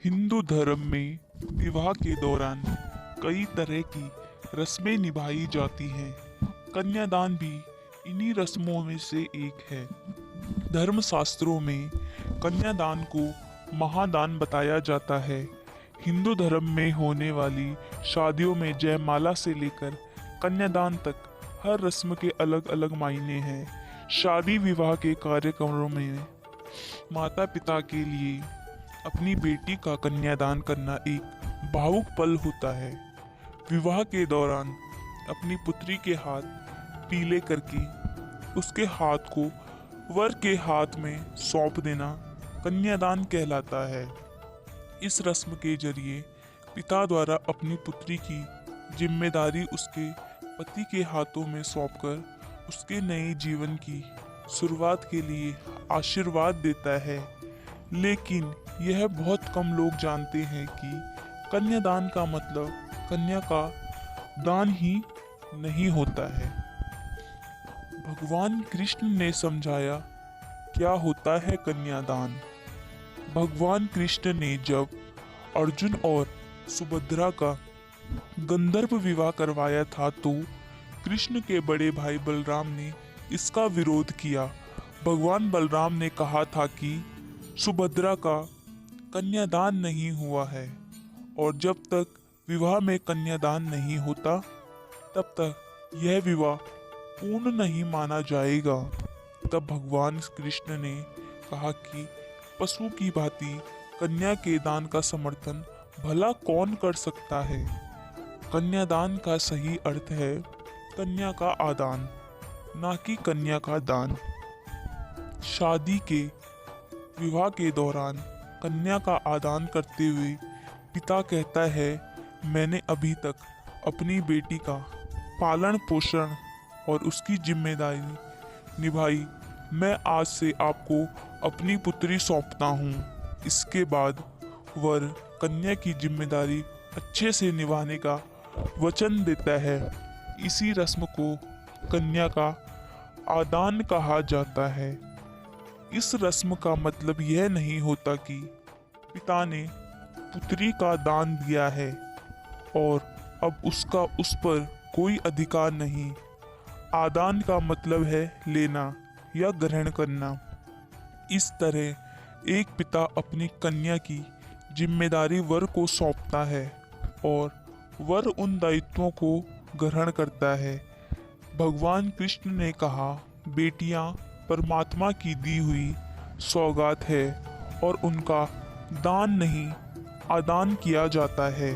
हिंदू धर्म में विवाह के दौरान कई तरह की रस्में निभाई जाती हैं। कन्यादान भी इन्हीं रस्मों में से एक है। धर्मशास्त्रों में कन्यादान को महादान बताया जाता है। हिंदू धर्म में होने वाली शादियों में जयमाला से लेकर कन्यादान तक हर रस्म के अलग अलग मायने हैं। शादी विवाह के कार्यक्रमों में माता पिता के लिए अपनी बेटी का कन्यादान करना एक भावुक पल होता है। विवाह के दौरान अपनी पुत्री के हाथ पीले करके उसके हाथ को वर के हाथ में सौंप देना कन्यादान कहलाता है। इस रस्म के जरिए पिता द्वारा अपनी पुत्री की जिम्मेदारी उसके पति के हाथों में सौंपकर उसके नए जीवन की शुरुआत के लिए आशीर्वाद देता है। लेकिन यह बहुत कम लोग जानते हैं कि कन्यादान का मतलब कन्या का दान ही नहीं होता है। भगवान कृष्ण ने समझाया क्या होता है कन्यादान। भगवान कृष्ण ने जब अर्जुन और सुभद्रा का गंधर्व विवाह करवाया था तो कृष्ण के बड़े भाई बलराम ने इसका विरोध किया। भगवान बलराम ने कहा था कि सुभद्रा का कन्यादान नहीं हुआ है और जब तक विवाह में कन्यादान नहीं होता तब तक यह विवाह पूर्ण नहीं माना जाएगा। तब भगवान कृष्ण ने कहा कि पशु की भांति कन्या के दान का समर्थन भला कौन कर सकता है। कन्यादान का सही अर्थ है कन्या का आदान, ना कि कन्या का दान। शादी के विवाह के दौरान कन्या का आदान करते हुए पिता कहता है, मैंने अभी तक अपनी बेटी का पालन पोषण और उसकी जिम्मेदारी निभाई। मैं आज से आपको अपनी पुत्री सौंपता हूँ। इसके बाद वर कन्या की जिम्मेदारी अच्छे से निभाने का वचन देता है। इसी रस्म को कन्या का आदान कहा जाता है। इस रस्म का मतलब यह नहीं होता कि पिता ने पुत्री का दान दिया है और अब उसका उस पर कोई अधिकार नहीं। आदान का मतलब है लेना या ग्रहण करना। इस तरह एक पिता अपनी कन्या की जिम्मेदारी वर को सौंपता है और वर उन दायित्वों को ग्रहण करता है। भगवान कृष्ण ने कहा, बेटियां परमात्मा की दी हुई सौगात है और उनका दान नहीं आदान किया जाता है।